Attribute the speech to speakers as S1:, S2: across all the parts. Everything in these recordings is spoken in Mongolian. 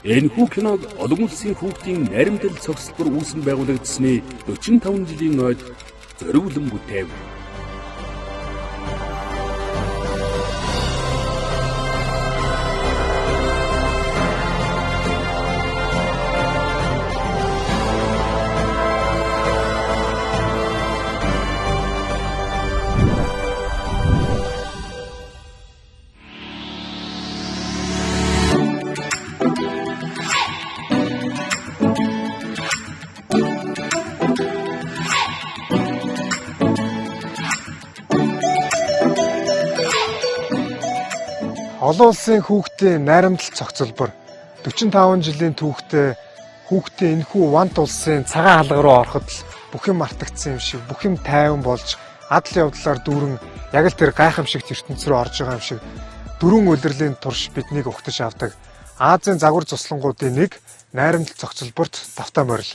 S1: Энэхүү киног олон улсын хүүхдийн наримдал цогцлбор үүсгэн байгуулагдсны 45 жилийн ойд зориулан бүтээв.
S2: Олон улсын хүүхдийн найрамдал цогцлбор 45 жилийн түүхтэй хүүхдийн энэхүү вант улсын цагаан хаалга руу ороход л бүх юм мартагдсан юм шиг бүх юм тайван болж адал явдлаар дүүрэн яг л тэр гайхамшигт ертөнц рүү орж байгаа юм шиг дөрвөн улирлын турш биднийг угтаж авдаг Азийн загвар цуслангуудын нэг найрамдал цогцлборт давтаа морил.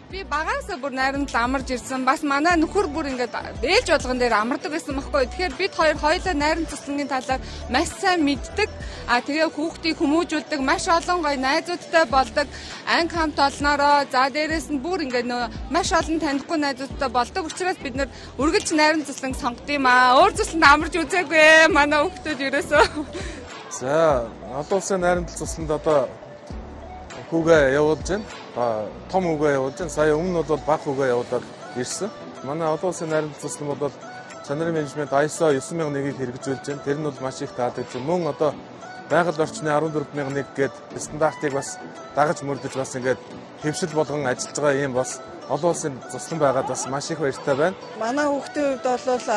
S3: Би багаасаа бүр найрамдал амарч ирсэн. Бас манай нөхөр бүр ингээд ээлж болгон дээр амардаг байсан байхгүй. Тэгэхээр бид хоёулаа найрамд цуслангийн талаар маш сайн мэддэг. Тэгээ хүүхдийг хүмүүжүүлдэг, маш олон гоё найзуудтай болдог. Анги хамт олноороо за дээрэс нь бүр ингээд маш олон танихгүй найзуудтай болдог. Учираас бид нэр үргэлж найрамд цусланг сонгод юм аа. Өөр цусланд амарч үзээгүй манай хүүхдүүд ерөөсөө.
S4: За, олон улсын найрамдал цусланд одоо хүүгээ явуулж байна. Том хүүгээ явуулж байна. Сая өмнө бол бага хүүгээ явуулаад ирсэн. Манай олон улсын найрамдал цуслан бол чанарын менежмент ISO 9001-ийг хэрэгжүүлж байна. Тэр нь бол маш их таадаг. Мөн одоо байгаль орчны 14001 гээд стандартыг бас дагаж мөрдөж бас ингээд хэвшил болгон ажиллаж байгаа юм бас олон улсын цуслан байгаад бас маш их баяртай байна.
S5: Манай хүүхдийн хувьд бол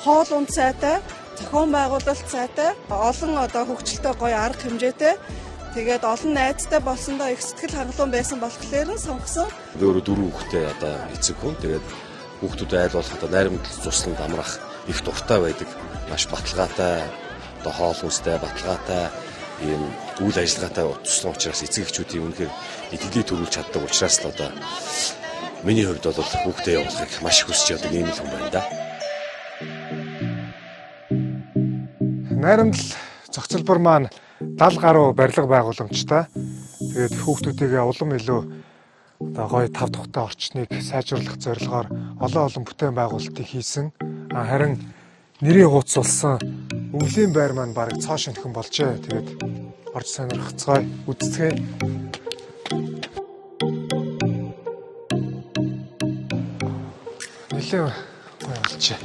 S5: хоол унд сайтай, зохион байгуулалт сайтай, олон одоо хөгжилтэй гоё арга хэмжээтэй. Тэгээд олон найзтай болсондоо их сэтгэл хангалуун байсан болохоор нь сонгосон.
S6: Өөрөө дөрөв хүүхдээ одоо эцэг хүн. Тэгээд хүүхдүүдэд айл болох одоо найрамдал цусланд амрах их дуртай байдаг. Маш баталгаатай, одоо хоол хүнстэй, баталгаатай ийм үйл ажиллагаатай туслан учраас эцэг эхчүүдийн үнэхээр идэвхтэй төрүүлж чаддаг учраас л одоо миний хувьд бол хүүхдээ явуулахыг маш их хүсэж явдаг ийм л хүн байна да.
S2: Найрамдал цогцлбор маань 70 гаруй барилга байгууламжтай. Тэгээд хүүхдүүдээ улам илүү одоо гоё тав тухтай орчныг сайжруулах зорилгоор олон бүтээн байгуулалтыг хийсэн. Харин нэрийн хуудас болсон өвлийн байр маань бараг цоо шинхэн болжээ. Тэгээд орж сонирхцгаая, үздэцгээе. Нэлээд гоё болжээ.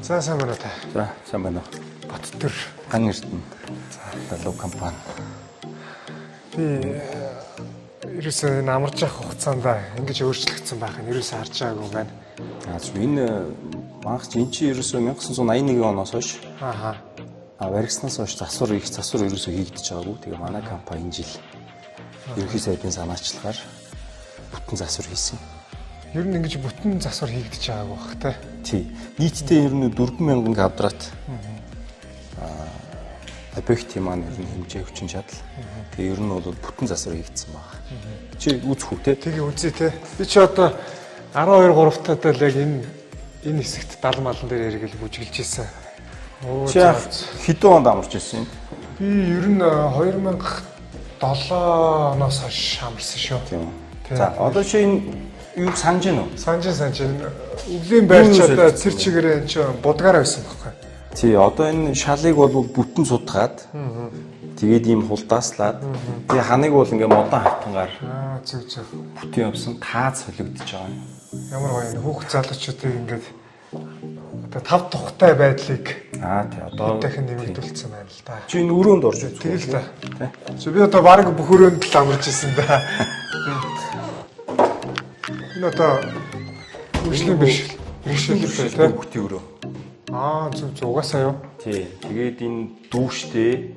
S2: За сайн байна уу та?
S7: За сайн байна уу.
S2: Баттэр
S7: Ган Эрдэнэ. Залуу компани.
S2: Би ерөөсөө энэ амарч явах хугацаанд ингэж өөрчлөгдсөн байх нь ерөөсөө харж байгаагүй байна.
S7: Энэ манхч эн чинь ерөөсөө 1981 оноос хойш баригснаас хойш засвар ерөөсөө хийгдэж байгаагүй. Тэгээ манай компани энэ жил ерөнхий сайдын санаачлагаар бүтэн засвар хийсэн.
S2: Ер нь ингэж бүтэн засвар хийгдэж байгаагүй бах тий.
S7: Тий. Нийтдээ ер нь 4000 квадрат объектив маань ер нь хэмжээ хүчин чадал. Тэгээ ер нь бол бүтэн засвар хийгдсэн байна. Чи үзэх үү те?
S2: Тэгээ үзье те. Би чи одоо 12 3 таатай л яг энэ хэсэгт 70 малан дээр яриг л бүжгэлж ийсэн.
S7: Чи хэдэн онд амарч ирсэн юм?
S2: Би ер нь 2007 оноос хойш амарсан шүү.
S7: Тийм. За одоо чи энэ юуг санаж байна уу?
S2: Санаж. Өвлийн байрч одоо цэр чигээрээ энэ чи будгаараа байсан байхгүй.
S7: Тий, одоо энэ шалыг бол бүтэн судгаад тэгээд ийм хулдааслаад тэгээ ханыг бол ингээ модон хатангаар
S2: зөв
S7: бүтэн явсан таад солигдож байгаа юм.
S2: Ямар гоё энэ хүүхд залуучуудыг ингээд одоо 5 тухтай байдлыг
S7: тий одоо
S2: дахин нэмэгдүүлсэн байна л да.
S7: Чи энэ өрөөнд орж ирж
S2: тэгэл да. Чи би одоо баг бүх өрөөнд л амарч ирсэн да. Энэ одоо үйлчлэн биш. Үйлчлэн тий.
S7: Хүүхдийн өрөө.
S2: Зүг угаасаа юу?
S7: Тий. Тэгээд энэ дүүштэй.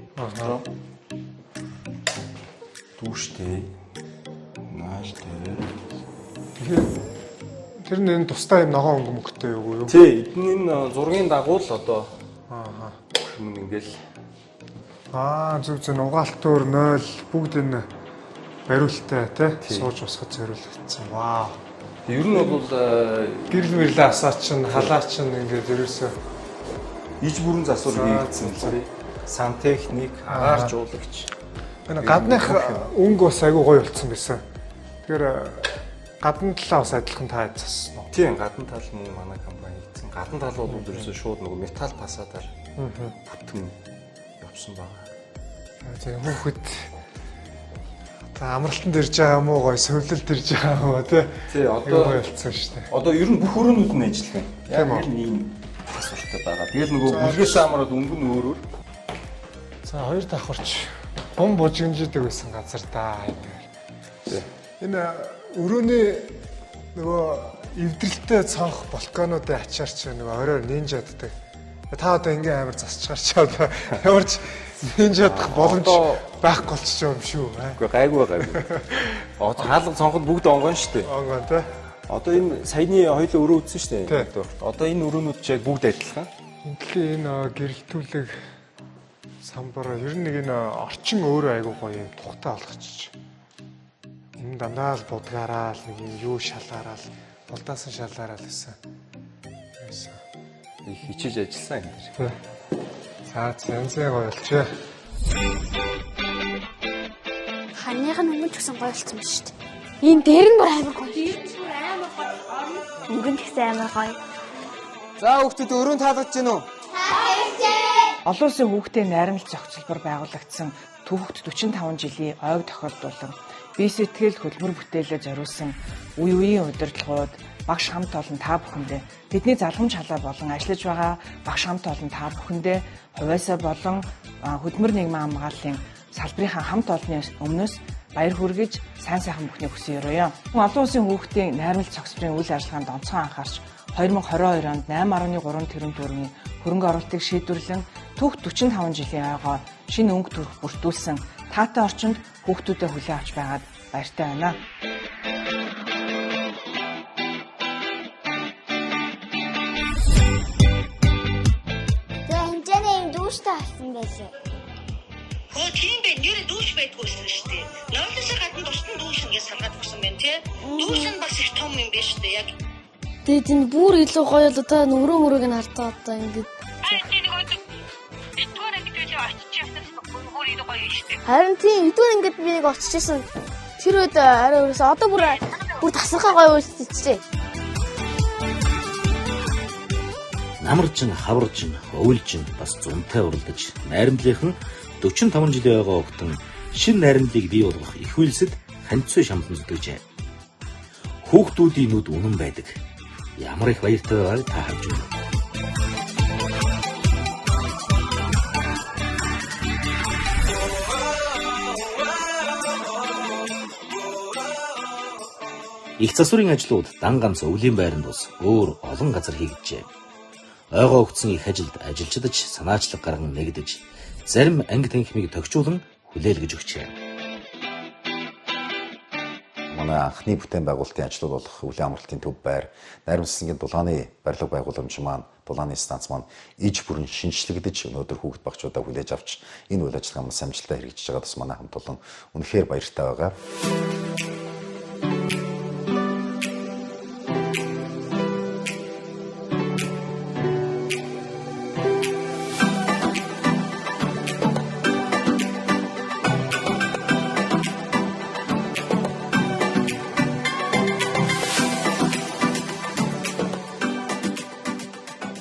S7: Дүүштэй. Нааштай.
S2: Тэр нь тустай юм ногоон өнгөмөгтэй юу?
S7: Тий, энэ зургийн дагуу л одоо юм ингээл
S2: зүг угаалтуур 0 бүгд энэ бариулттай тий сууж усгаж зориулагдсан. Вау.
S7: Ер нь бол
S2: гэрэл мэрлээ асаа чинь халаа чинь ингээд ерөөсөө
S7: иж бүрэн засвар хийгдсэн л сантехник, агаар жуулагч.
S2: Энэ гадных өнгө бас айгүй гоё болцсон байсан. Тэгэхээр гадна талаа бас адилхан таад зассан уу?
S7: Тийм, гадна тал нь манай компани хийсэн. Гадна тал бол ерөөсөө шууд нөгөө металл пасадаар бүтэн явсан байгаа.
S2: Тийм хүүхэд амралтанд ирж байгаа юм уу, гоё сөвлөлд ирж байгаа юм уу тий одоо гоё болцсон шүү дээ.
S7: Одоо ер нь бүх өрөөнүүд нь ажиллах юм. Яг л ийм асуулттай байгаа. Тэгэл нөгөө бүлгээс амраад өнгө нь өөрөөр.
S2: За хоёр давхарч бум бужигнжидэг байсан газар да. Энэ өрөөний нөгөө эвдрэлтэй цонх волкануудын ачаарч нөгөө оройр нинжаддаг. Та одоо ингээм амар засч гарч одоо ямарч нинжадах боломж байхгүй болчих юм шүү.
S7: Үгүй гайгүй. Хаалга цонход бүгд онгон шүү дээ.
S2: Онгон тий.
S7: Одоо энэ саяны хоёул өрөө үзсэн шүү дээ. Одоо энэ өрөөнүүд ч яг бүгд адилхан.
S2: Энэ гэрэлтүүлэг самбар ер нь нэг энэ орчин өөрөө айгүй гоё юм тухтай болгочих. Энэ дандаа л будгаараа л нэг юм юу шалгаараа л булдаасан шалгаараа л гэсэн.
S7: Их хичээж ажилласан юм дээр.
S2: За зэнзээ гоё болчихё.
S8: Ханых нь өмнө ч гэсэн гоё болсон байна шүү дээ. Энэ дээр нь бүр амар гоё. Өнгөн тэгсэн амар гоё.
S9: За хүүхдүүд өрөөнд таалагдж гинөө?
S10: Олон улсын хүүхдийн найрамдал зохицолбор байгуулагдсан түүхт 45 жилийн ойг тохиолдуулан бие сэтгэл хөдөлмөр бүтээлээ зориулсан үе үеийн удирдлагууд багш хамт олон та бүхэндээ бидний залгамж халаа болон ажиллаж байгаа багш хамт олон та бүхэндээ хувьяасаа болон хөдөлмөр нийгмийн хамгааллын салбарынхаа хамт олонны өмнөөс баяр хүргэж сайн сайхан бүхнийг хүсэн ёроё. Олон улсын хүүхдийн найрамдал зохицолборын үйл ажиллагаанд онцгой анхаарч 2022 онд 8.3 тэрбум төгрөгийн хөрөнгө оруулалтыг шийдвэрлэн түүх 45 жилийн ойгоо шинэ өнгө төрх бүрдүүлсэн таатай орчинд хүүхдүүдэд хүлээн авч байгаад баяртай байна.
S8: Тэгээ хэмжээний юм дүүштэй болсон байлээ.
S11: Хөө тийм бэ, нэр дүүш байдгүй байсан шүү дээ. Нойлоосоо гадна бусдын дүүш ингээд салгаад өгсөн байна тий. Дүүш нь бас их том юм байна шүү дээ яг.
S8: Тэгээд энэ бүр илүү гоё л одоо өрөө мөрөг нь хартаа одоо ингээд. Харин тийм эдгээр ингээд би нэг очижсэн. Тэр үед арай өрөөс одоо бүр тасархаа гоё үйлчээ.
S12: Намарж, хаварж, өвлж бас зунтай уралдаж найрамдлынх нь 45 жилийн ойгоо огтон шинэ найрамдлыг бий болгох их үйлсэд ханцуу шамдан зүтгэжээ. Хүүхдүүдийн нүд үнэн байдаг. Ямар их баяртай байгааг та харж байна. Их засварын ажлууд дан ганц өвлийн байранд ус өөр олон газар хийгджээ. Ойгоо өгсөн их ажилд ажилчдаж санаачлаг гарган нэгдэж зарим анги танхимыг тохижуулан хүлээлгэж өгчээ.
S13: Манай анхны бүтээн байгуулалтын ажлууд болох Өвлийн амралтын төв байр, Найрамд засгийн дулааны барилга байгууламж маань, дулааны станц маань иж бүрэн шинжлэгдэж өнөөдөр хүүхэд багчуудаа хүлээж авч энэ үйл ажиллагаа маань амжилттай хэрэгжиж байгаа тус манай хамт олон үнэхээр баяртай байгаа.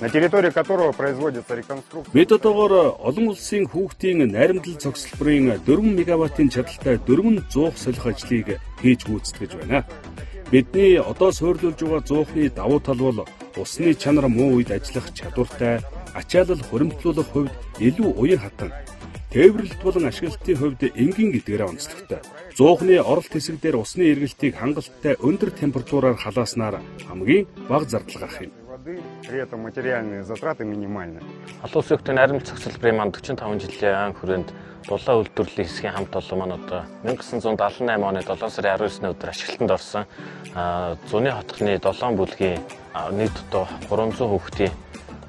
S1: На территории которого производится реконструкция. Методоор олон улсын хүүхдийн найрамдал цогцлборын 4 мегаваттын чадалтай 400 солих ажлыг хийж гүйцэтгэж байна. Бидний одоо суйрлуулж байгаа зуухны давуу тал бол усны чанар муу үед ажиллах чадвартай, ачаалал хуримтлуулах хувьд илүү уян хатан, тээвэрлэлт болон ашиглалтын хувьд энгийн гэдгээрээ онцлогтой. Зуухны оролт хэсэг дээр усны эргэлтийг хангалттай өндөр температураар халааснаар хамгийн бага зардал гарах юм.
S14: При этом материальные затраты минимальны.
S15: Олон улсын хөгтөний найрамдал зохицолбарын маань 45 жилийн ан хүрээнд дулаан үйлдвэрлэлийн хэсгийн хамт олон маань одоо 1978 оны 7 сарын 19-ний өдөр ашиглалтанд орсон. Зуны хотхны 7 бүлгийн нийт одоо 300 хүүхдийн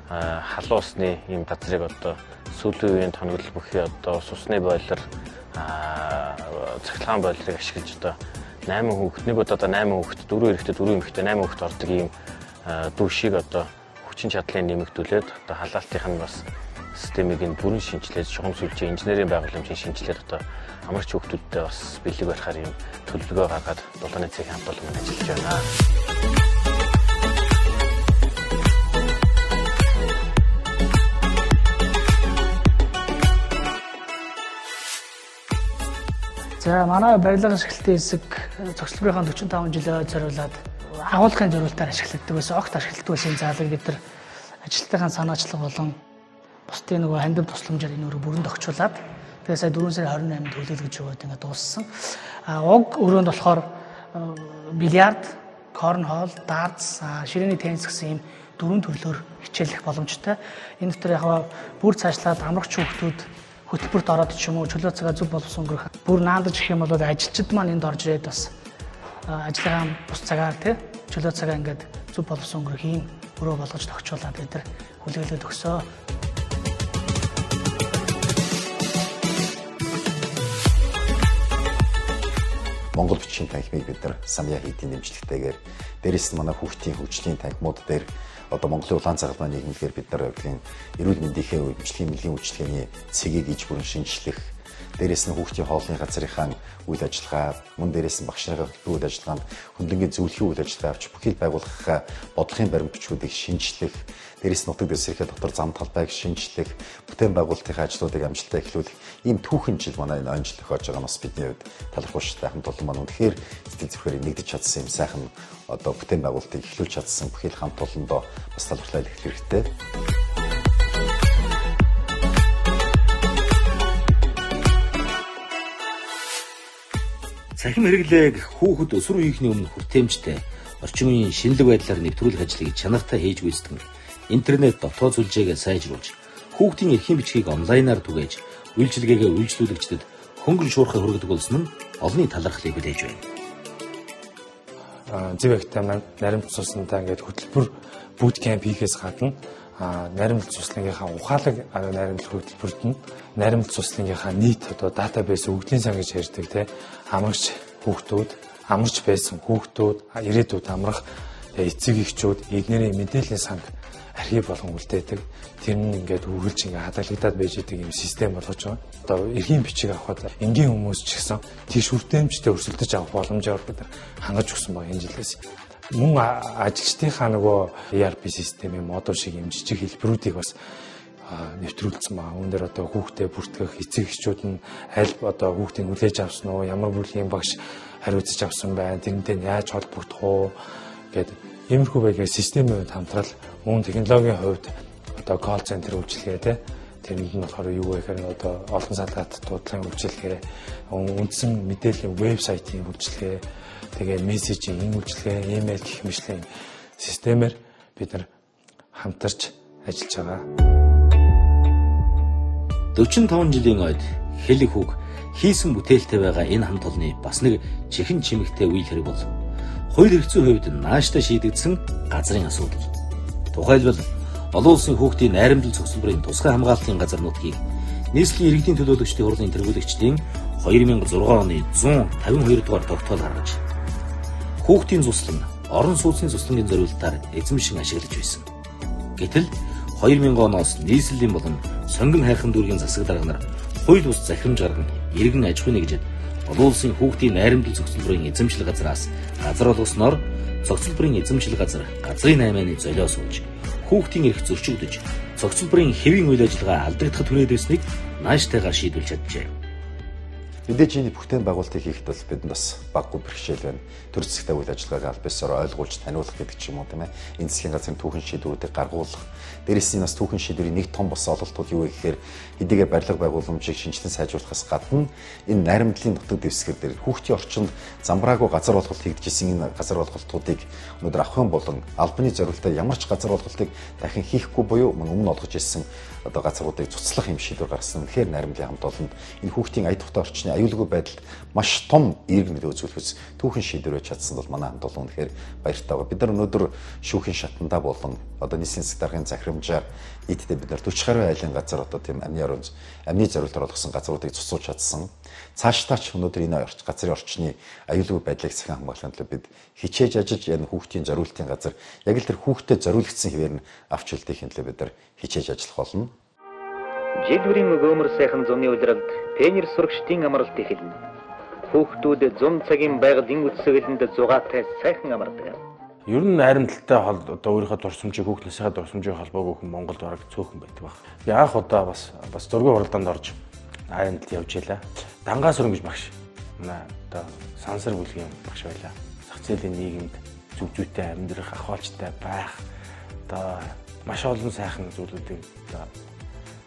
S15: халуун усны ийм газрыг одоо сүүлийн үеийн тоноглол бүхий одоо усны бойлор, цахилгаан бойлорыг ашиглаж одоо 8 хүүхэд, нэг удаа 8 хүүхэд, 4 эрэгтэй, 4 эмэгтэй 8 хүүхэд ордог ийм дүүшийг одоо хүчин чадлыг нэмэгдүүлээд одоо халаалтынх нь бас системийг нь бүрэн шинжилээд шугам сүлжээ инженерийн байгууламжийн шинжилгээд одоо амрагч хүүхдүүдтэй бас бэлэг барихаар юм төлөвлөгөө гаргаад дулааны цэгийн хамт олон ажиллаж байна.
S16: За манай барилга ашиглалтын хэсэг цогцлборынхаа 45 жилийн зориулаад агуулгын зориултаар ашигладаг байсан, огт ашигладаг байсан заалыг бид нар ажилтныхаа санаачлага болон бусдын нөгөө хандив тусламжаар энэ өрөө бүрэн тогтчуулаад тэгээ сая 4 сарын 28-нд төлөөлгөж өгөөд ингээд дууссан. Уг өрөөнд болохоор бильярд, корнхол, дартс, ширээний теннис гэсэн ийм 4 төрлөөр хичээлэх боломжтой. Энэ дотор яг бүр цаашлаад амрагч хүүхдүүд хөтөлбөрт ороод ч юм уу чөлөө цагаа зөв боловсон өнгөрөх бүр наандаж гэх юм бол ажилчид маань энд орж ирээд бас ажлынхаа бус цагаар тий чөлөө цагаа ингээд зөв боловсон өнгөрөх ийм өрөө болгож тогтчуулаад бид нар хүлээлгээд өгсөө.
S13: Монгол бичгийн танхимыг бид нар Самья хийдийн дэмжлэгтэйгээр дээрээс нь манай хүүхдийн хөгжлийн танхимууд дээр одоо Монголын улаан цагаалбаа нийгэмлэгээр бид нар явуулын эрүүл мэндийнхээ үйлчлэгийн мэлгийн үйлчлэгээний цэгийг иж бүрэн шинжлэх, дээрээс нь хүүхдийн хоолны газрынхаа үйл ажиллагаа, мөн дээрээс нь багш нарын үйл ажиллагаанд хөндлөнгийн зөвлөхийн үйл ажиллагаа авч бүхий л байгууллагынхаа бодлогын баримт бичгүүдийг шинжлэх, дээрээс нь нутаг дэвсгэрийнхээ дотор зам талбайг шинжлэх, бүтээн байгуулалтынхаа ажлуудыг амжилттай эхлүүлэх ийм түүхэн жил манай энэ он жил тохиолж байгаа нь бас бидний хувьд талархууштай хамт олон маань үнэхээр сэтгэл зүрхээр нэгдэж чадсан юм сайхан одоо бүтээн байгуулалтыг эхлүүлж чадсан бүхий л хамт олондоо бас талархлаа илэрхийлэх хэрэгтэй.
S12: Цахим хэрэглээг хүүхэд өсвөр үеийнхний өмнө хүртээмжтэй орчин үеийн шинэлэг байдлаар нэвтрүүлэх ажлыг чанартай хийж гүйцэтгэн интернет дотоод сүлжээгээ сайжруулж хүүхдийн эрхийн бичгийг онлайнаар түгээж үйлчилгээгээ үйлчлүүлэгчдэд хөнгөн шуурхай хүргэдэг болсон нь олонний талархлыг хүлээж байна.
S4: Зөв ихтэй наримт цуслантай ингээд хөтөлбөр бут кемп хийхээс гадна наримт цуслангийнхаа ухаалаг наримт хөтөлбөрт нь наримт цуслангийнхаа нийт одоо датабейс өвгдлийн сан гэж ярьдаг те амрагч хүүхдүүд, амарч байсан хүүхдүүд, ирээдүйд амрах эцэг эхчүүд, эднэрийн мэдээллийн санг архив болгон үлдээдэг. Тэр нь ингээд үргэлж ингээд хадгалагдаад байж байгаа юм систем болгож байгаа. Одоо эрхийн бичиг авахад энгийн хүмүүс ч гэсэн тийш хүртээмжтэй өрсөлдөж авах боломжоор бид хангаж өгсөн байгаа энэ жилээс. Мөн ажилчдынхаа нөгөө ERP системийн модуль шиг юм жижиг хэлбэрүүдийг бас нэвтрүүлсэн байгаа. Үүн дээр одоо хүүхдээ бүртгэх эцэг эхчүүд нь аль одоо хүүхдийг хүлээж авсан уу, ямар бүрлийн багш хариуцж авсан байна, тэрнтэй яаж холбогдох уу гэдэг иймэрхүү байгаад системийн хамтрал мөн технологийн хувьд одоо колл центр үйлчилгээ те тэрэнд нь болохоор юу вэ гэхээр одоо олон салгаат дуудлагын үйлчилгээ, үндсэн мэдээллийн вебсайтын үйлчилгээ, тэгээ мессежийн үйлчилгээ, имэйл гэх мэтлийн системээр бид нар хамтарч ажиллаж байгаа.
S12: 45 жилийн ойд хэлэг хүүг хийсэн бүтээлтэй байгаа энэ хамт олонны бас нэг чихэн чимэгтэй үйл хэрэг бол хууль хэрэгцээ хувьд нааштай шийдэгдсэн газрын асуудал. Тухайлбал олон улсын хүүхдийн найрамдал цогцлборын тусгай хамгаалтын газар нутгийг нийслэлийн иргэдийн төлөөлөгчдийн хурлын тэргүүлэгчдийн 2006 оны 152 дугаар тогтоол гаргаж хүүхдийн цуслан орон сууцны цуслангийн зориулалтаар эзэмшин ашиглаж байсан. Гэтэл 2000 оноос нийслэлийн болон сонгон хайрхан дүүргийн засаг дарга нар хууль бус захирамж гарган иргэн аж ахуйн нэгжид олон улсын хүүхдийн найрамдал цогцлборын эзэмшил газраас газар олгосноор цогцлборын эзэмшил газар газрын 8-ны золио суулж хүүхдийн эрх зөрчигдөж цогцлборын хэвийн үйл ажиллагаа алдагдахад хүрээд байсныг нааштайгаар шийдүүлж чаджээ.
S13: Мэдээж энэ бүтээн байгуулалтыг хийхэд бол бидэнд бас баггүй бэрхшээл байна. Төр засгийн үйл ажиллагаагаа аль бисаар ойлгуулж таниулах гэдэг ч юм уу тийм ээ. Энэ засгийн газрын түүхэн шийдвэрүүдийг гаргуулах. Дээрээс нь бас түүхэн шийдвэрийн нэг том бос ололтууд юу вэ гэхээр хэдийгээр барилга байгууламжийг шинжилэн сайжруулахаас гадна энэ найрамдлын нутаг дэвсгэр дээр хүүхдийн орчинд замбраагүй газар олголт хийгдчихсэн энэ газар олголтуудыг өнөөдөр авах юм болон албаны зорилттой ямар ч газар олголтыг дахин хийхгүй буюу өмнө олгож ирсэн одоо газруудыг цуцлах юм шийдвэр гаргасан. Тэгэхээр найрамдлын хамт олонд энэ хүүхдийн ая тухтай орчны аюулгүй байдалд маш том эерэг нөлөө үзүүлэхс түүхэн шийдвэрээ чадсан бол манай хамт олон үнэхээр баяртай байна. Бид нар өнөөдөр шүүхийн шатандаа болон одоо нийслэлийн засаг даргын захирамжаар нийтдээ бид нар 40 гаруй айлын газар одоо тийм амны зорилтоор олгосон газруудыг цуцуулж чадсан. Цаашдаа ч өнөөдөр энэ газрын орчны аюулгүй байдлыг захин хамгаалахын тулд бид хичээж ажиж энэ хүүхдийн зориултын газар яг л тэр хүүхдэд зориулагдсан хэвээр нь авч үлдэхийн төлөө бид нар хичээж ажиллах болно.
S17: Жил бүрийн өгөөмөр сайхан зуны улиралд пионер сурагчдын амралт эхэлнэ. Хүүхдүүд 100 цагийн байгалийн үтсгэлэнд зугаатай сайхан амардаг.
S15: Ер нь найрамдалтай одоо өөрийнхөө дурсамжийг хүүхнээсээ дурсамжийн холбоог өгөх Монголд бараг цөөхөн байдаг баг. Яг удаа бас зургийн уралдаанд орж найрамдалд явж ялаа. Дангаас өрн гэж багш. Манай одоо сансар бүлгийн багш байлаа. Зах зээлийн нийгэмд зүг зүйтэй амьдрах, ахуйчтай байх одоо маш олон сайхан зүйлүүдийг одоо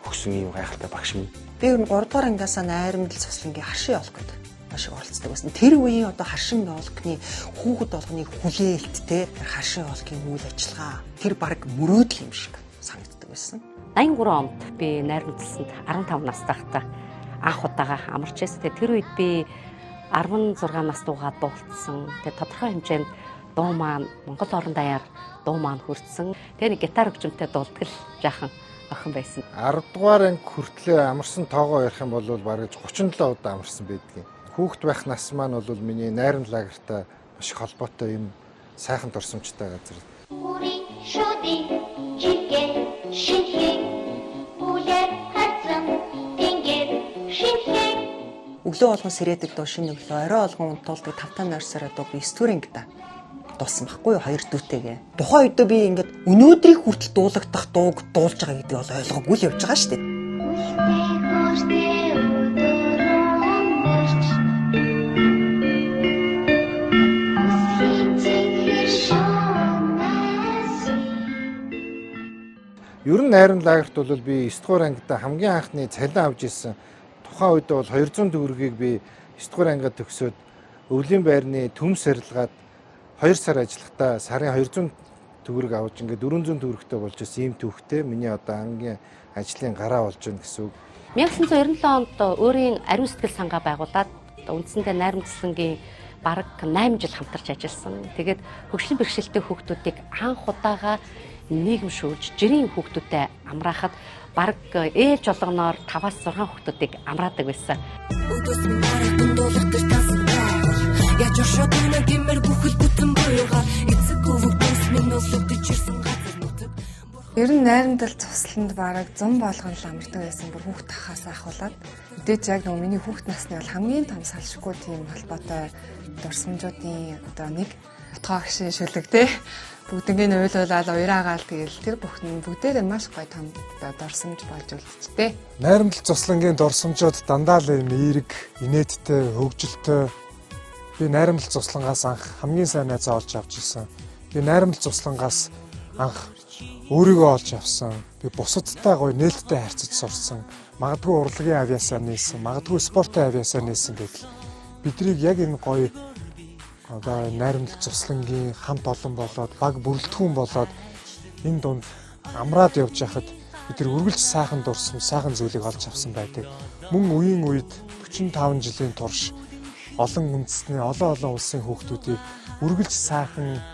S15: өгсөн юм гайхалтай багш минь.
S18: Би ер нь 3 дугаар ангиасаа найрамдал цослонгийн харшин явах гэдэг маш их оролцдог байсан. Тэр үеийн одоо харшин явуулгын хүүхэд болгоны хүлээлттэй харшин явуулгын үйл ажиллагаа тэр баг мөрөөдөл юм шиг санагддаг байсан.
S19: 83 онд би найрамдалсанд 15 настай байхдаа анх удаага амарч байсан. Тэр үед би 16 настайгаа дуулсан. Тэгээ тодорхой хэмжээнд дуу маань Монгол орон даяар дуу маань хүрсэн. Тэгээ нэг гитар хөгжимтэй дуулдаг л жаахан охин байсан.
S2: 10 дугаар анги хүртлээр амарсан тоогоо ярих юм бол бараг 37 удаа амарсан байдгийн. Хүүхэд байх нас маань бол миний найран лагертай маш их холбоотой юм сайхан дурсамжтай газар.
S18: Өглөө болгон сэрээдэг дуу шинэ өглөө, орой болгон унтуулдаг 5 нойрсороо дуу би 9 дуурын гитаа дуулсан байхгүй юу, 2 дүүтэйгээ. Тухайн үед би ингээд өнөөдрийг хүртэл дуулагдах дууг дуулж байгаа гэдэг бол ойлгоогүй л явж байгаа шүү дээ.
S2: Ер нь найран лагерт бол би 9 дугаар ангидаа хамгийн анхны цалин авч ирсэн. Тухайн үед бол 200 төгрөгийг би 9 дугаар ангид төгсөөд өвлийн байрны төмс сарилгаад 2 сар ажиллахдаа сарын 200 төгрөг авч ингээд 400 төгрөгтэй болж ирсэн ийм түүхтэй миний одоо ангийн ажлын гараа болж байна гэсэн үг.
S19: 1997 онд өөрийн ариун сэтгэл сангаа байгуулад үндсэндээ найрамдалсангийн бараг 8 жил хамтарч ажилласан. Тэгээд хөгжлийн бэрхшээлтэй хүүхдүүдийг анх удаага нийгэмшүүлж жирийн хүүхдүүдэд амраахад бараг ээлж олгоноор 5-6 хүүхдүүдийг амраадаг байсан.
S3: Ер нь найрамдал цусланд бараг 100 болгон л амардаг байсан бүр хүүхд тахаас ахуулаад. Мэдээж яг нөгөө миний хүүхд насны бол хамгийн том салшгүй тийм холбоотой дурсамжуудын одоо нэг утгаа гшин шүлэг те. Бүгднийг уйлуулаад уяраагаал тэгэл тэр бүхэн бүгдээрээ маш гоё том дурсамж болж үлдчихтэй.
S2: Найрамдал цуслангийн дурсамжууд дандаа л юм эерэг, инээдтэй, хөгжилтэй. Би найрамдал цуслангаас анх хамгийн сайн найзаа олж авч ирсэн. Би найрамдал цуслангаас анх өөрийгөө олж авсан. Би бусадтай гоё нээлттэй харьцаж сурсан. Магадгүй урлагийн авиасаар нээсэн, магадгүй спортын авиасаар нээсэн гэдэг. Биднийг яг энэ гоё одоо найрамдал цуслангийн хамт олон болоод баг бүрэлдэхүүн болоод энэ дунд амраад явж байхад бид тэр үргэлж сайхан дурсам, сайхан зүйлийг олж авсан байдаг. Мөн үеийн үед 45 жилийн турш олон үндэсний олон улсын хүүхдүүдийг үргэлж сайхан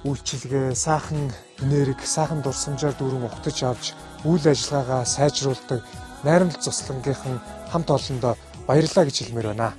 S2: үйлчилгээ, сайхан энерги, сайхан дурсамжаар дүүрэн ухтаж авч үйл ажиллагаагаа сайжруулдаг найрамдал цуслангийнхан хамт олондоо баярлалаа гэж хэлмээр байна.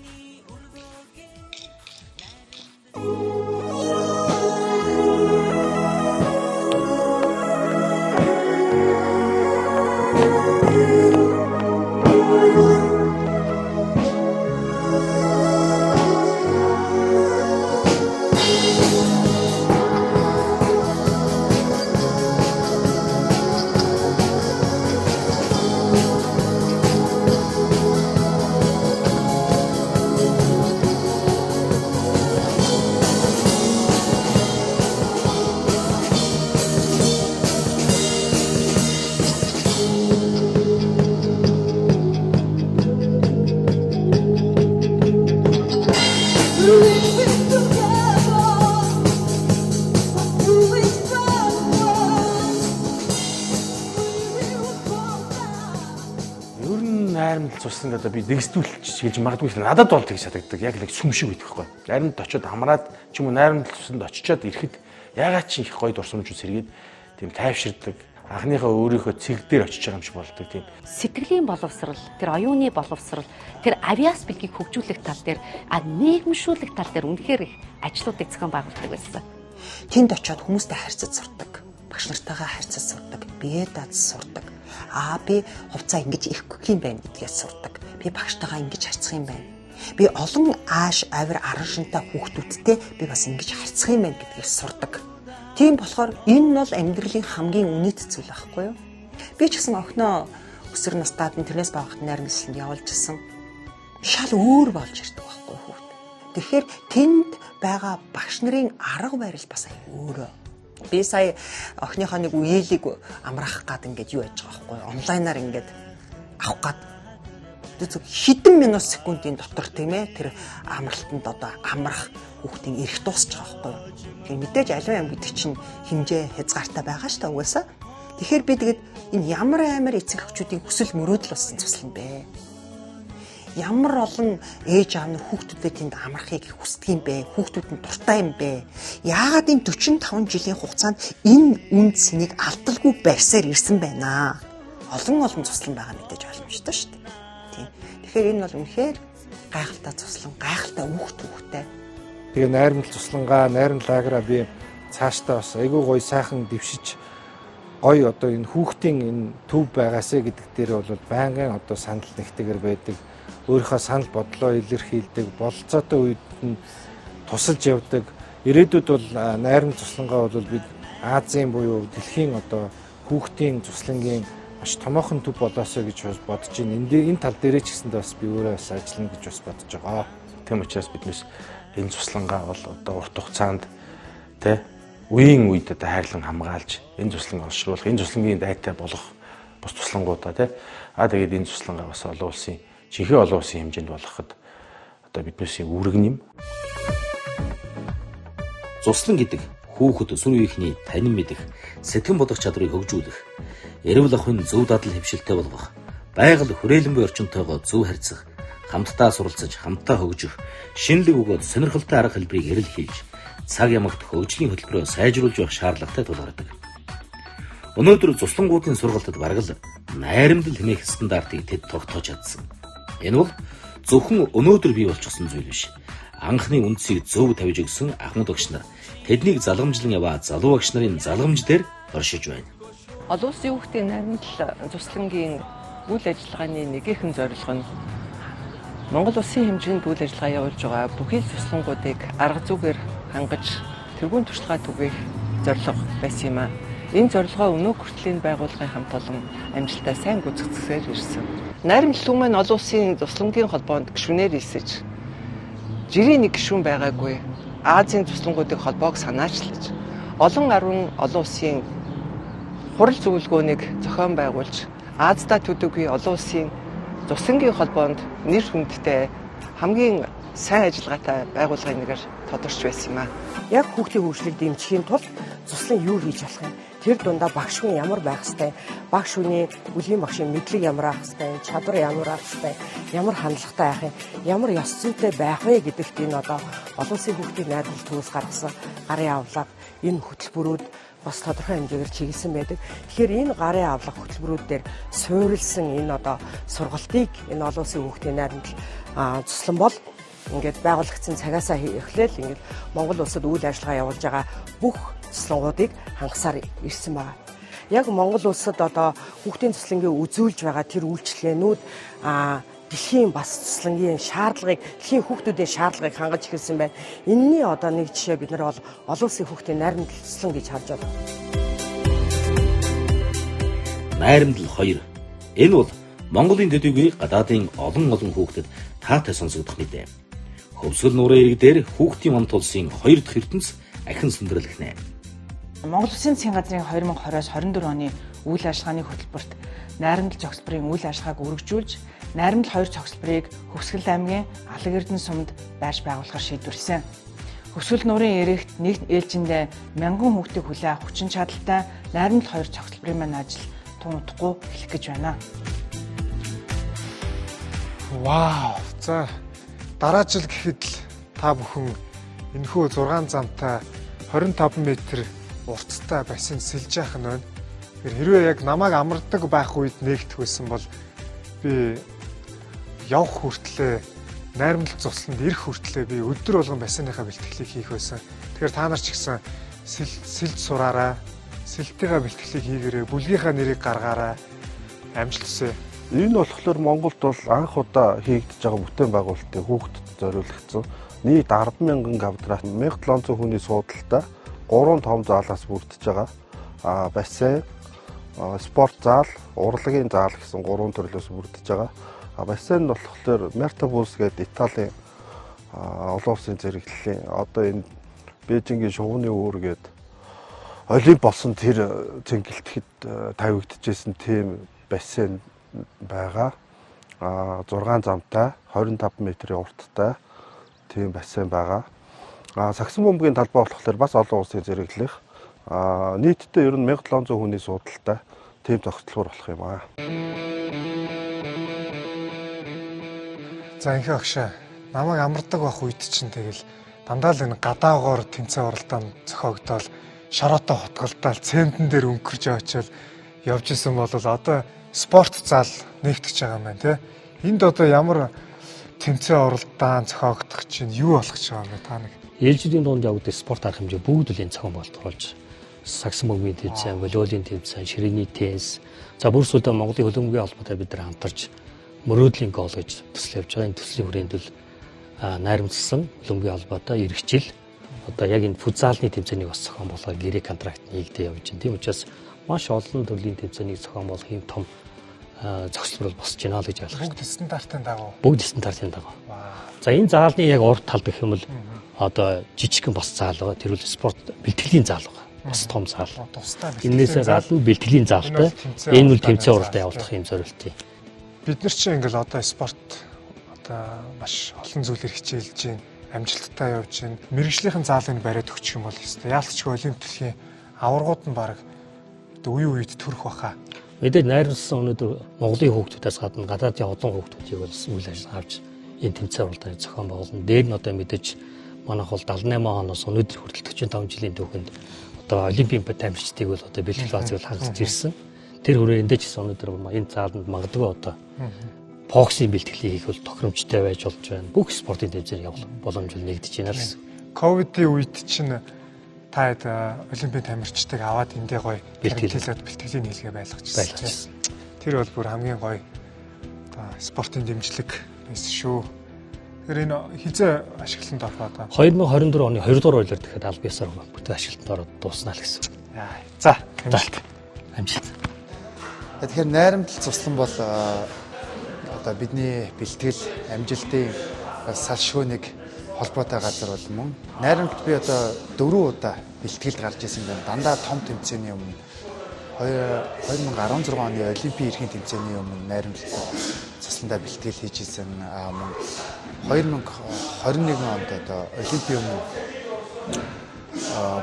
S15: найрамдал цусланд одоо би дэгсдүүлж хийж магадгүй надад бол тэгж санагддаг. Яг л сүм шиг байдаг хгүй. Найрамдал очиод амраад ч юм уу найрамдал цусланд очичоод ирэхэд ягаад ч их гоё дурсамжууд сэргээд тийм тайвширдаг. Анхныхаа өөрийнхөө цэг дээр очиж байгаа юм шиг болдог тийм.
S19: Сэтгэлийн боловсрал, тэр оюуны боловсрал, тэр авиас бэлгийг хөгжүүлэх тал дээр нийгэмшүүлэх тал дээр үнэхээр их ажлуудыг зохион байгуулдаг байсан.
S18: Тэнд очиод хүмүүстэй харьцаж сурдаг. Багш нартайгаа харьцаж сурдаг. Бие дааж сурдаг. Би хувцаа ингэж ихгүй юм байна гэдгээс сурдаг. Би багштайгаа ингэж харьцах юм байна. Би олон ааш авир аран шинтэй хүүхдүүдтэй би бас ингэж харьцах юм байна гэдгээс сурдаг. Тийм болохоор энэ нь бол амьдралын хамгийн үнэт зүйл байхгүй юу? Би ч гэсэн охиноо өсвөр настайд нь тэрнээс багт найрамдланд явуулж исэн. Шал өөр болж ирдэг байхгүй юу хүүхд. Тэгэхээр тэнд байгаа багш нарын арга барил бас өөрөө. Би сая охиныхоо нэг үеэлийг амраах гад ингээд юу яаж байгаа байхгүй юу? Онлайнаар ингээд авах гад хэдэн минут секундын дотор тийм ээ тэр амралтанд одоо амрах хүүхдийн эрх дуусч байгаа байхгүй юу. Тэгэхээр мэдээж аливаа юм гэдэг чинь хэмжээ хязгаартай байгаа шүү дээ угаасаа. Тэгэхээр би тэгээд энэ ямар амар эцэг эхчүүдийн хүсэл мөрөөдөл болсон цуслан бэ? Ямар олон ээж аав нар хүүхдүүдэд тэнд амрахыг хүсдэг юм бэ? Хүүхдүүд нь дуртай юм бэ? Яагаад энэ 45 жилийн хугацаанд энэ үнд цэнийг алдалгүй барьсаар ирсэн байна? Олон цуслан байгаа мэдээж ойлгомжтой шүү дээ. Тэгэхээр энэ бол үнэхээр гайхалтай цуслан, гайхалтай хүүхдтэй.
S2: Тэгээ найрамдал цуслангаа, найрамдал лагераа би цаашдаа бас айгүй гоё сайхан дэвшиж гоё одоо энэ хүүхдийн энэ төв байгаасаа гэдэг дээр бол байнгын одоо санал нэгтэйгэр байдаг. Өөрийнхөө санал бодлоо илэрхийлдэг, бололцоотой үед нь тусалж явдаг. Ирээдүйд бол найрамдал цуслангаа бол бид Азийн буюу дэлхийн одоо хүүхдийн цуслангийн маш томоохон төв болоосоо гэж бодож байна. Энэ тал дээрээ ч гэсэндээ бас би өөрөө бас ажиллана гэж бас бодож байгаа.
S15: Тийм учраас биднээс энэ цуслангаа бол одоо урт хугацаанд тэ үеийн үед одоо хайрлан хамгаалж энэ цуслангаа олшруулах, энэ цуслангийн дайтай болох бус цуслангуудаа тэ тэгээд энэ цуслангаа бас олон улсын жинхэнэ олон улсын хэмжээнд болгоход одоо биднээс үүрэг юм.
S12: Цуслан гэдэг хүүхэд өсвөр үеийнхний танин мэдэх, сэтгэн бодох чадрыг хөгжүүлэх, эрүүл ахуйн зөв дадал хөвшилтэй болгох, байгаль хүрээлэн буй орчинтойгоо зөв харьцах, хамтдаа суралцаж, хамтдаа хөгжих, шинэлэг өгөөд сонирхолтой арга хэлбэрийг эрэлхийлж, цаг ямагт хөгжлийн хөтөлбөрөө сайжруулж явах шаардлагатай тулгардаг. Өнөөдөр цуслангуудын сургалтад бараг л найрамдал хэмээх стандартыг тэд тогтоож чадсан. Энэ бол зөвхөн өнөөдөр бий болчихсон зүйл биш. Анхны үндсийг зөв тавьж өгсөн ахмад багш нар тэднийг залгамжлан яваа залуу багш нарын залгамж дээр оршиж байна.
S10: Олон улсын хүүхдийн найрамдал цуслангийн үйл ажиллагааны нэгэн зорилго нь Монгол улсын хэмжээнд үйл ажиллагаа явуулж байгаа бүхий л цуслангуудыг арга зүйгээр хангаж тэргуун туршлагаа түгээх зорилго байсан юм а. Энэ зорилгоо өнөө хүртлийн байгууллагын хамт олон амжилттай сайн гүйцэтгэсээр ирсэн. Найрамдал түмэн маань олон улсын цуслангийн холбоонд гишүүнээр хэлсэж жирийн нэг гишүүн байгаагүй. Азийн цуслангуудын холбоог санаачлаж олон олон улсын хурал зөвлөгөөнийг зохион байгуулж Аздаа төдийгүй олон улсын цуслангийн холбоонд нэр хүндтэй хамгийн сайн ажиллагаатай байгууллагын нэгээр тодорч байсан юм а.
S20: Яг хүүхдийн хөгжлийг дэмжихийн тулд цуслан юу хийж болох юм? Тэр дундаа багш хүн ямар байх ёстой? Багш хүний бүлгийн багшийн мэдлэг ямар байх ёстой? Чадвар ямар байх ёстой? Ямар хандлагатай байх юм? Ямар ёс зүйтэй байх вэ гэдэгт энэ одоо олон улсын хүүхдийн найрамдал төвөөс гаргасан гарын авлага энэ хөтөлбөрүүд бас тодорхой хэмжээгээр чиглэсэн байдаг. Тэгэхээр энэ гарын авлага хөтөлбөрүүд дээр суурилсан энэ одоо сургалтыг энэ олон улсын хүүхдийн найрамдал цуслан бол ингээд байгуулагдсан цагаасаа эхлээл ингээд Монгол улсад үйл ажиллагаа явуулж байгаа бүх цуслангуудыг хангасаар ирсэн байна. Яг Монгол улсад одоо хүүхдийн цуслангийн үзүүлж байгаа тэр үйлчлэгээнүүд дэлхийн бас цуслангийн шаардлагыг, дэлхийн хүүхдүүдийн шаардлагыг хангаж эхэлсэн байна. Энэний одоо нэг жишээ бид нар бол олон улсын хүүхдийн найрамдал цуслан гэж харж байна.
S12: Найрамдал 2. Энэ бол Монголын төдийгүй гадаадын олон хүүхдэд таатай сонсогдох мэдээ. Хөвсгөл нуурын ирэг дээр хүүхдийн мамт улсын 2 дахь ертөнц ахин сүндэрлэгнэ.
S10: Монгол Улсын засгийн газрын 2020-оос 24 оны үйл ажиллагааны хөтөлбөрт найрамдал цогцлборын үйл ажиллагааг үргэлжлүүлж, найрамдал 2 цогцлборыг Хөвсгөл аймгийн Алаг Эрдэнэ сумд байрш байгуулахар шийдвэрлсэн. Хөвсгөл нуурын ирэгт нэг ээлжиндээ 1000 хүүхдийг хүлээн авах хүчин чадалтай найрамдал 2 цогцлборын маань ажил тун удахгүй эхлэх гэж байна.
S2: Вау. За дараа жил гэхэд л та бүхэн энэхүү 6 замтай 25 м урттай бассейн сэлж яах нь байна. Хэрвээ яг намайг амардаг байх үед нээгдэх байсан бол би явх хүртлээ найрамдал цусланд ирэх хүртлээ би өдөр болгон бассейныхаа бэлтгэлийг хийх байсан. Тэгэхээр та нар ч гэсэн сэлж сураарай. Сэлтийнхаа бэлтгэлийг хийгээрэй. Бүлгийнхаа нэрийг гаргаарай. Амжилт хүсье.
S21: Энэ болохоор Монголд бол анх удаа хийгдэж байгаа бүтээн байгуулалтын хүүхдэд зориулагдсан нийт 10,000 квадрат 1700 хүний суудалтай 3 том заалаас бүрдэж байгаа. Бассейн, спорт зал, урлагийн зал гэсэн 3 төрлөөс бүрдэж байгаа. Бассейн нь болохоор Мертабус гэдэг Италийн олон улсын зэрэглэлийн одоо энэ Бээжингийн шувууны үүр гэдэг олимп болсон тэр цэнгэлтэхэд тавигдчихсэн тийм бассейн байгаа. 6 замтай 25 м-ийн урттай тийм бассейн байгаа. Сагсан бөмбөгийн талбай болохоор бас олон улсын зэрэглэх нийтдээ ер нь 1700 хүний суудалтай тийм зохицлогоор болох юм аа.
S2: За инхээ агшаа намайг амардаг байх үед чинь тэгэл дандаа л энэ гадаагоор тэмцээн оролдоонд зохиогдоод шароотой хотголдоод цементэн дээр өнгөрч очиод явж исэн бол одоо спорт зал нэгтгэж байгаа юм байна тий. Энд одоо ямар тэмцээн оролдоон зохиогдох чинь юу болох ч байгаа юм та нэг.
S22: Ээлжидийн дунд явагдах спорт арга хэмжээ бүгд л энэ зохион боловсруулж сагсан бөмбөгийн тэмцээн, волейболын тэмцээн, ширээний теннис. За бүр сүүлдээ Монголын хөлбөмбөгийн холбоотой бид нар хамтарч мөрөөдлийн гол гэж төсөл явж байгаа. Энэ төслийн хүрээнд бол найрамдсан хөлбөмбөгийн холбоотой иргэжил одоо яг энэ футзалны тэмцээнийг бас зохион болгох гэрээ контракт нэгдээ явж байна. Тийм учраас маш олон төрлийн тэмцээнийг зохион болгох юм том зохицол босч байна л гэж ойлгож байна.
S2: Бүгд стандартын дагуу.
S22: Бүгд стандартын дагуу. За энэ заалны яг урд талд гэх юм бол одоо жижигхэн бас заал байгаа. Тэр үл спорт бэлтгэлийн заал байгаа. Бас том заал. Энээсээ гадна бэлтгэлийн заалтай энэ үл тэмцээн уралдаа явуулах юм зорилттой.
S2: Бид нар чинь ингээл одоо спорт одоо маш олон зүйлээр хичээлж байна. Амжилттай явж байна. Мэргэжлийн заалыг бариад өгчих юм бол ёстой. Яалтчгүй олимп дэлхийн аваргууд нь баг үе үед төрөх баха.
S22: Мэдээж найрамдсан өнөөдөр Монголын хүүхдүүдээс гадна гадаадын олон хүүхдүүдийг бол үйл ажиллагаа авч энэ тэмцээн уралдааны зохион байгуулна. Дээр нь одоо мэдээж манайх бол 78 оноос өнөөдөр хүртэл 45 жилийн түүхэнд одоо олимпийн тамирчдыг бол одоо бэлтгэл баазыг хангаж ирсэн. Тэр хүрээндээ ч гэсэн өнөөдөр энэ зааланд магадгүй одоо боксийн бэлтгэлийг хийх бол тохиромжтой байж болж байна. Бүх спортын тэмцээн явуулах боломж нэгдэж байна л гэсэн.
S2: Ковидын үед чинь та олимпийн тамирчдыг аваад эндээ гоё бэлтгэлийн нийлгээ байлгачихсан. Тэр бол бүр хамгийн гоё спортын дэмжлэг байсан шүү. Тэр энэ хизээ ашиглалтанд орох одоо
S22: 2024 оны 2 дугаар хуулиар дахиад аль биесээр бүтэц ашиглалтанд ороод дуусна л гэсэн.
S2: За, амжилт.
S22: Амжилт.
S23: Тэгэхээр найрамдал цуслан бол одоо бидний бэлтгэл амжилтын салшгүй нэг холбоотой газар бол мөн. Найрамдалд би одоо 4 удаа бэлтгэлд гарч ирсэн байна. Дандаа том тэмцээний өмнө 2016 оны Олимпийн эрхийн тэмцээний өмнө найрамдалд цусландаа бэлтгэл хийж ирсэн. Мөн 2021 онд одоо Олимпийн өмнө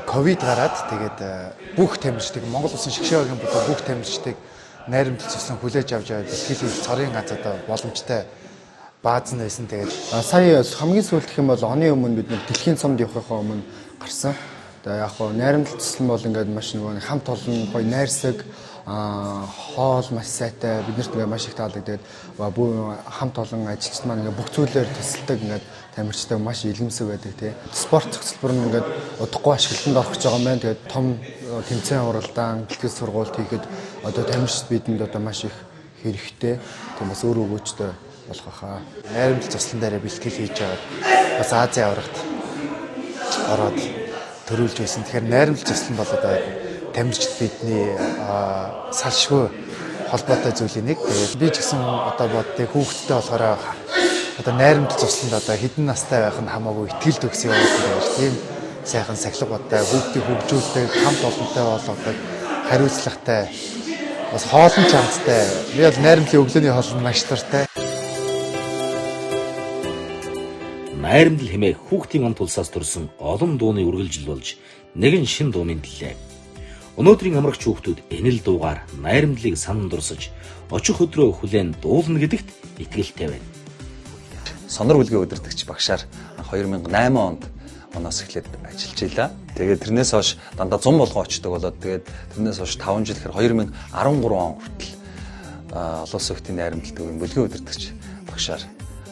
S23: ковид гараад тэгээд бүх тамирчдыг Монгол улсын шгшээгийн бодоо бүх тамирчдыг найрамдал цуслан хүлээж авч яваад бэлтгэл хийж цорын ганц одоо боломжтой бааз нь байсан. Тэгээд сая хамгийн сүүлд гэх юм бол оны өмнө бид нэг дэлхийн цомд явахынхаа өмнө гарсан. Тэгээд яг хоо найрамдал цуслан бол ингээд маш нөгөө хамт олон гоё найрсаг хоол маш сайтай биднэрт ингээд маш их таалагдаад хамт олон ажилчид маань ингээд бүх зүйлээр тусалдаг ингээд тамирчтай маш илэмсэг байдаг тий. Спорт цогцлбор нь ингээд удахгүй ашиглалтанд орох гэж байгаа юм байна. Тэгээд том тэмцээн уралдаан бэлтгэл сургалт хийхэд одоо тамирчид бидэнд одоо маш их хэрэгтэй. Тийм бас өөр өгөөжтэй болох хаа. Найрамдал цуслан дээр бэлтгэл хийж байгаа бас Азийн аврагт ороод төрүүлж байсан. Тэгэхээр найрамдал цуслан бол одоо тамирчид бидний салшгүй холбоотой зүйлийн нэг. Тэгээд би ч гэсэн одоо боддог хүүхдтэй болохоор одоо найрамдал цусланд одоо хэдэн настай байх нь хамаагүй ихтгэл төгс явуулдаг байж тийм сайхан сахилга бодтой хүүхдийг хөгжүүлдэг хамт олонтой болгодог хариуцлагатай бас хоолн чанартай. Би бол найрамдлын өглөөний хоолнд маш дуртай.
S12: Найрамдал хэмээх хүүхдийн ам тулсаас төрсэн олон дууны үргэлжил болж нэгэн шин дуу мэдлээ. Өнөөдрийн амрагч хүүхдүүд энэ л дуугаар найрамдлыг санан дурсаж очих өдрөө хүлээн дуулна гэдэгт итгэлтэй байна.
S5: сонор бүлгийн удирдагч багшаар 2008 онд оноос эхлээд ажиллаж илаа. Тэгээд тэрнээс хойш дандаа 100 болгон очдог болоод тэгээд тэрнээс хойш 5 жил гэхээр 2013 он хүртэл олон улсын хүүхдийн найрамдал төвийн бүлгийн удирдагч багшаар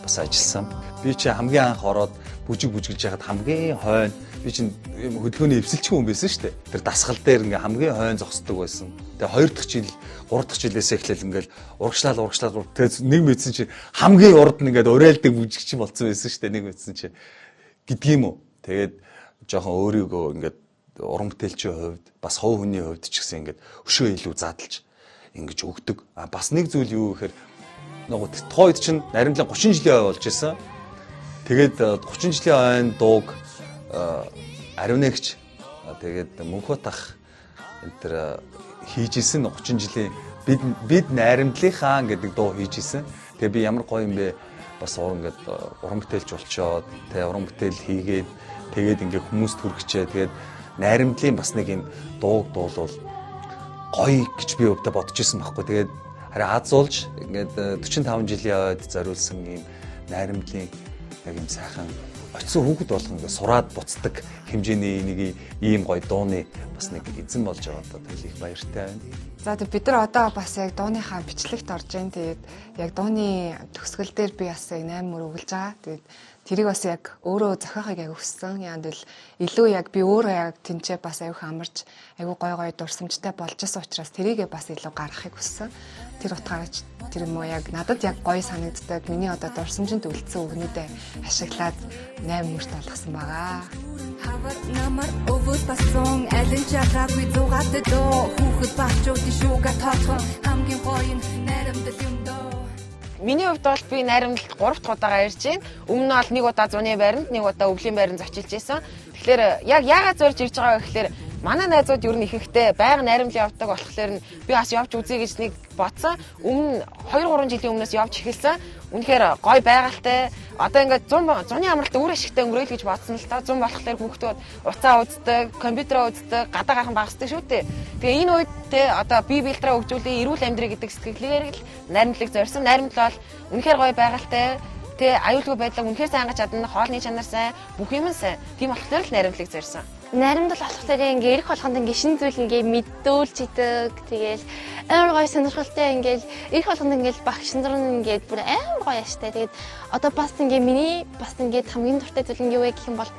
S5: бас ажилласан. Би чи хамгийн анх ороод бүжиглж яхад хамгийн хойно би чинь хөдөлгөөний эвсэлч хүн байсан шүү дээ. Тэр дасгал дээр ингээ хамгийн хойно зогсдог байсан. Тэгээ 2 дахь жил 3 дахь жилээс эхлээл ингээл урагшлал тэгээд нэг мэдсэн чи хамгийн урд нь ингээд уриалдаг бүжигч болсон байсан шүү дээ. Нэг мэдсэн чи гэдгийм үү. Тэгээд жоохон өөрийгөө ингээд уран бүтээлчийн хувьд бас хов хүний хувьд ч гэсэн ингээд өшөө илүү задлж ингэж өгдөг. Бас нэг зүйл юу гэхээр нөгөө тухайд чинь наримлын 30 жилийн ой болж исэн. Тэгээд 30 жилийн ойн дууг ариунэгч тэгээд мөнхөт ах энэ төр хийж исэн 30 жилийн бид найрамдлынхаа гэдэг дуу хийж исэн. Тэгээ би ямар гоё юм бэ? Бас ингээд уран бүтээлч болчоод тэгээ уран бүтээл хийгээд тэгээд ингээд хүмүүст хүргэчээ. Тэгээд найрамдлын бас нэг юм дууг дуулвал гоё гэж би өвдө бодож исэн байхгүй. Тэгээд харин азуулж ингээд 45 жилийн ойд зориулсан юм найрамдлын яг юм сайхан очисон хүүхэд болгон ингээд сураад буцдаг хэмжээний нэг ийм гоё дууны бас нэг эзэн болж байгаа одоо их баяртай байна.
S3: За тэг бид нар одоо бас яг дууныхаа бичлэгт орж байна. Тэгээд яг дууны төгсгөл дээр би бас яг 8 мөр өгүүлж байгаа. Тэгээд тэрийг бас яг өөрөө зохиохыг яг өссөн. Яанд л илүү яг би өөрөө яг тэнцээ бас аюух амарч аюу гой гой дурсамжтай болж байгаа учраас тэрийгээ бас илүү гаргахыг өссөн. Тэр утгаарч тэр юм уу яг надад яг гоё санагддаг. Миний одоо дурсамжинд үлдсэн үгнүүдээ ашиглаад 8 мөрт болгосон байгаа. Хавар намар өвөс басан алин чахаа би зугаатай доо хүүхэд багчууд шүүга тоотхон хамгийн гоё найрамдал юм доо.
S6: Миний хувьд бол би найрамдалд 3 дахь удаага ирж байна. Өмнө нь бол 1 удаа зуны байранд, 1 удаа өвлийн байранд зочилж байсан. Тэгэхээр яг яагаад зорж ирж байгаа гэхээр манай найзууд ер нь ихэнхдээ байнга найрамдлын явдаг болохоор нь би бас явж үзье гэж нэг бодсон. Өмнө 2-3 жилийн өмнөөс явж эхэлсэн. Үнэхээр гоё байгальтай. Одоо ингээд зуны амралт өөр ашигтай өнгөрөөл гэж бодсон л та. Зун болохоор хүүхдүүд уцаа үздэг, компьютероо үздэг, гадаа гайхан багсдаг шүү дээ. Тэгээ энэ үед те одоо бие биедрээ хөгжүүлээ, эрүүл амьдрий гэдэг сэтгэлгээр л найрамдлыг зорьсон. Найрамдал бол үнэхээр гоё байгальтай. Тэ аюулгүй байдлаа үнэхээр сайн гаж чадна, хоолны чанар сайн, бүх юм сайн. Тийм болохоор л найрамдлыг зорьсон.
S8: Найрамдал болохоор ингээ ирэх болгонд ингээ шинэ зүйл ингээ мэдүүлж идэг. Тэгээл амар гоё сонирхолтой ингээл ирэх болгонд ингээл багш нар нь ингээд бүр амар гоё яштай. Тэгээд одоо бас ингээ миний бас ингээ хамгийн дуртай зүйл нь юу вэ гэх юм бол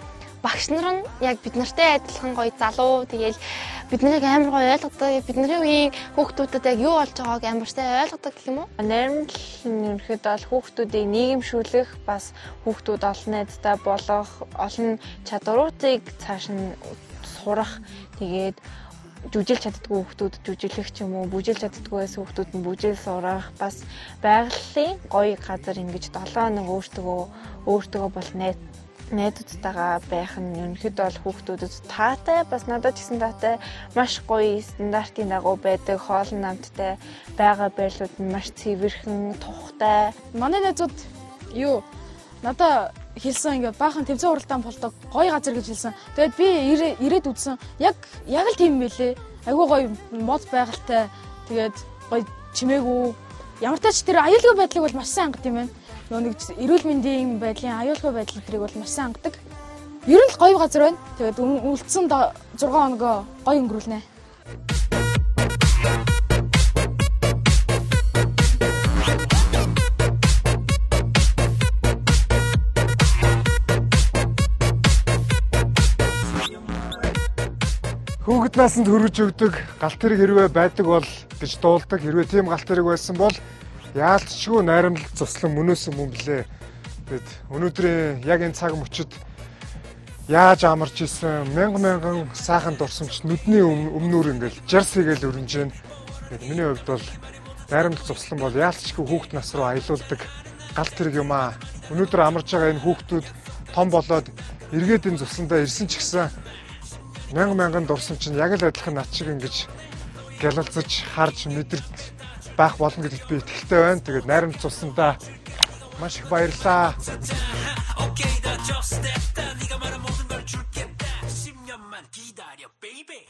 S8: багш нар нь яг бид нартай адилхан гоё залуу. Тэгээл бид нарыг амар гоё ойлгодог. Бидний үеийн хүүхдүүдэд яг юу болж байгааг амар сайн ойлгодог гэх юм уу?
S7: Найрамдал нь ерөөхдөө бол хүүхдүүдийг нийгэмшүүлэх, бас хүүхдүүд олон найзтай болох, олон чадваруудыг цааш нь сурах, тэгээд жүжиглж чаддаггүй хүүхдүүд жүжиглэх ч юм уу, бүжиглж чаддаггүй байсан хүүхдүүд нь бүжиглж сурах, бас байгалийн гоё газар ингэж 7 хоног өөртөө бол найзуудтайгаа байх нь ерөнхийдөө бол хүүхдүүдэд таатай, бас надад ч гэсэн таатай, маш гоё стандартын дагуу байдаг, хоолн намттай байгаа байрлууд нь маш цэвэрхэн, тухтай.
S24: Манай найзууд надад хэлсэн ингээд баахан тэмцээн уралдаан болдог гоё газар гэж хэлсэн. Тэгээд би ирээд үзсэн. Яг л тийм байлээ. Айгуу гоё мод байгальтай. Тэгээд гоё чимээгүй. Ямар ч тач тэр аюулгүй байдлыг бол маш сайн хангад юм байна. Нэг эрүүл мэндийн байдлын аюулгүй байдал тэрийг бол маш сайн хангадаг. Ер нь л гоё газар байна. Тэгээд үлдсэн 6 хоногоо гоё өнгөрүүлнэ.
S2: Хүүхэд насанд хөргөж өгдөг галт тэрэг хэрвээ байдаг бол гэж дуулдаг. Хэрвээ тийм галт тэрэг байсан бол яалтчгүй найрамдал цуслан мөнөөсөн мөн блэ. Тэгэд өнөөдрийн яг энэ цаг мөчид яаж амарч исэн мянган сайхан дурсамж нүдний өмнөр ингээл жарс хийгээл өрнөж байна. Тэгэд миний хувьд бол найрамдал цуслан бол яалтчгүй хүүхэд нас руу аялуулдаг галт тэрэг юм аа. Өнөөдөр амарч байгаа энэ хүүхдүүд том болоод эргээд энэ цусландаа ирсэн ч гэсэн мянган дурсамж чинь яг л адилхан над шиг ингэж гялалзаж харж мэдэрч байх болно гэдэгт би итгэлтэй байна. Тэгээд найрамд цуснаа маш их баярлалаа.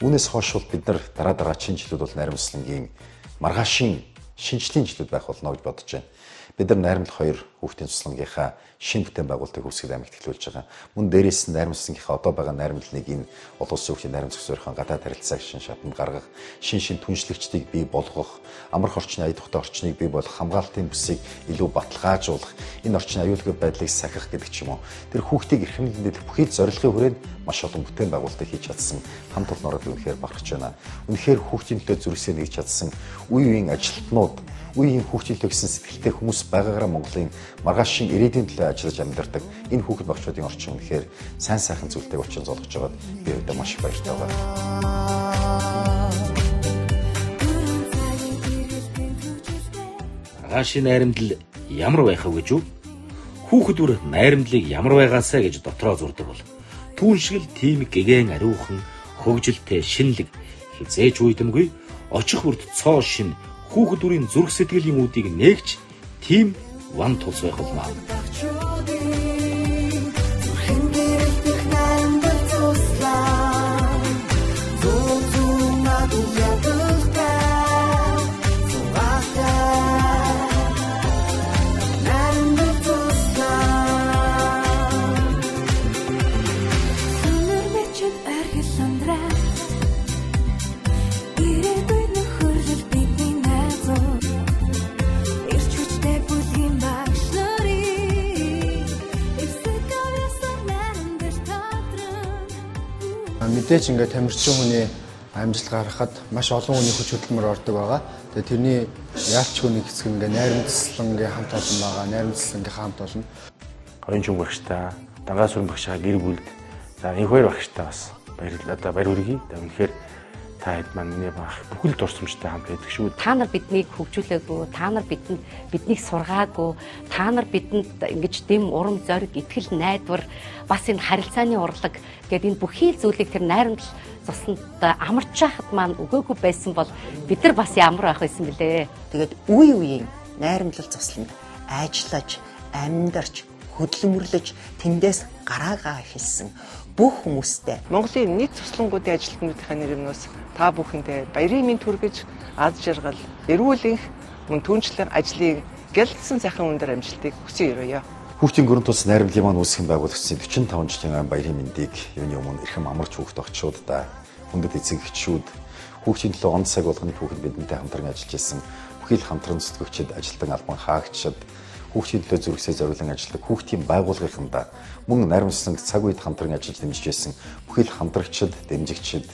S13: Үүнээс хойш бид нар дараагийн жилүүд бол найрамдслангийн маргаашийн шинжлэлийн жилүүд байх болно гэж бодож байна. Бид нар найрамдал 2 хүүхдийн цуслангийнхаа шин бүтээн байгуулалтыг үүсгэж амигт эхлүүлж байгаа. Мөн дээрээс нь найрамд цэцлэгийнхаа одоо байгаа найрамдлыг энэ олон улсын хүүхдийн найрамд цэцлэгийнхаа гадаад харилцааг шин шатанд гаргах, шин түншлэгчдийг бий болгох, амрах орчны ая тухтай орчныг бий болгох, хамгаалтын бүсийг илүү баталгаажуулах, энэ орчны аюулгүй байдлыг сахих гэдэг ч юм уу. Тэр хүүхдийг эрхэмлэлд бүхий зорилгын хүрээнд маш олон бүтээн байгуулалтыг хийж чадсан хамт олноороо үнэхээр бахархж байна. Үнэхээр хүүхдийн төлөө зүрхсээ нэгж чадсан үе үеийн ажилтнууд, үеийн хүүхдийн төлөө гэсэн сэтгэлтэй хүмүүс байгаагаараа Монголын маргаашийн ирээдүйн төлөө ажиллаж амьдардаг энэ хүүхэд багчуудын орчин үнэхээр сайн сайхан зүйлтэй очин золгож байгаад би өөртөө маш их баяртай байна.
S12: Маргаашийн найрамдал ямар байх вэ гэж үү? Хүүхэд бүр найрамдлыг ямар байгаасаа гэж дотроо зурдаг бол түүн шиг л тийм гэгэн ариухан хөгжилтэй шинэлэг хизээж уйдамгүй очих бүрд цоо шин хүүхэд бүрийн зүрх сэтгэлийн үүдийг нээгч тийм ван тулс байх болно.
S23: Мэдээж ингээд тамирчин хүний амжилт гаргахад маш олон хүний хүч хөдөлмөр ордог байгаа. Тэгээ тэрний яалчгүй нэг хэсэг ингээд найрамдслангийн хамт олон байгаа. Найрамдслангийн хамт олон.
S1: Оюун багштай, Дангаа сүрэн багшаа гэр бүлд. За энэ хоёр багштай бас баярлалаа. Баяр хүргэе. Үнэхээр та хэд маань миний баг бүхэл дурсамжтай хамт байдаг шүү.
S19: Та нар биднийг хөгжүүлээгүй, та нар биднийг сургаагүй, та нар бидэнд ингэж дэм урам зориг, итгэл найдвар, бас энэ харилцааны урлаг гэдэг энэ бүхий зүйлийг тэр найрамдал цусланд амарч байхад маань өгөөгүй байсан бол бид нар бас ямар байх байсан бэлээ.
S18: Тэгээд үе үеийн найрамдал цусланд ажиллаж, амьдарч, хөдөлмөрлөж, тэндээс гараагаа хэлсэн бүх хүмүүстээ
S10: Монголын нийт цуслангуудын ажилтнуудынхаа нэрнээс та бүхэндээ баярын мэнд хүргэж аз жаргал, эрүүл энх, мөн түнчлэн ажлыг гялтсан сайхан өндөр амжилтыг хүсье өрөөё.
S13: Хүүхдийн гөрөн тус найрамдлын маань үүсгэн байгуулагчдын 45 жилийн баярын мэндийг юуны өмнө эрхэм амарч хүүхд огчуудаа, хүндэт эцэг эхчүүд, хүүхдийн төлөө он цаг болгоны хүүхэд бидэнтэй хамтран ажиллаж исэн бүхий л хамтран зүтгэгчид, ажилтан албан хаагчид, хүүхдийн төлөө зүрхсээ зориулан ажилладаг хүүхдийн байгууллагынхандаа мөн найрамдсан цаг үед хамтран ажиллаж дэмжиж байсан бүхий л хамтрагчид, дэмжигчид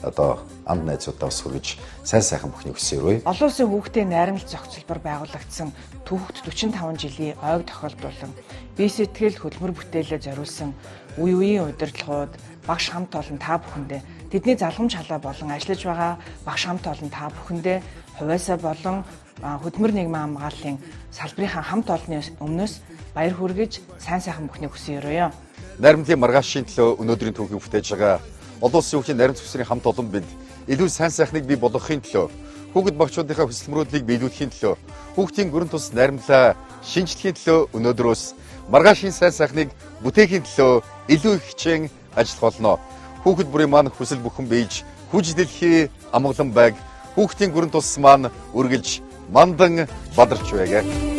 S13: одоо анд найзуудаа бас хүргэж сайн сайхан бүхнийг хүсье өрөөе.
S10: Олон улсын хүүхдийн найрамдал зохицолбор байгуулагдсан түүхт 45 жилийн ойг тохиолдуулан бие сэтгэл хөдөлмөр бүтээлээ зориулсан үе үеийн удирдлагууд багш хамт олон та бүхэндээ тэдний залгамж халаа болон ажиллаж байгаа багш хамт олон та бүхэндээ хувьяасаа болон хөдөлмөр нийгмийн хамгааллын салбарынхаа хамт олонны өмнөөс баяр хүргэж сайн сайхан бүхнийг хүсье өрөөё.
S13: Найрамдлын маргаашийн төлөө өнөөдрийн түүхийг бүтээж байгаа олон улсын хүүхдийн найрамд цэцлэгийн хамт олон бинд илүү сайн сайхныг бий болгохын төлөө хүүхэд багчуудынхаа хүсэлмөрөөдлийг биелүүлэхийн төлөө хүүхдийн гөрөн тус найрамдлаа шинжлэхийн төлөө өнөөдрөөс маргаашийн сайн сайхныг бүтээхийн төлөө илүү их хичээн ажиллах болно. Хүүхэд бүрийн маань хүсэл бүхэн бийж хүч дэлхий амгалан байг хүүхдийн гөрөн тус маань үргэлж мандан бадарч байгааг.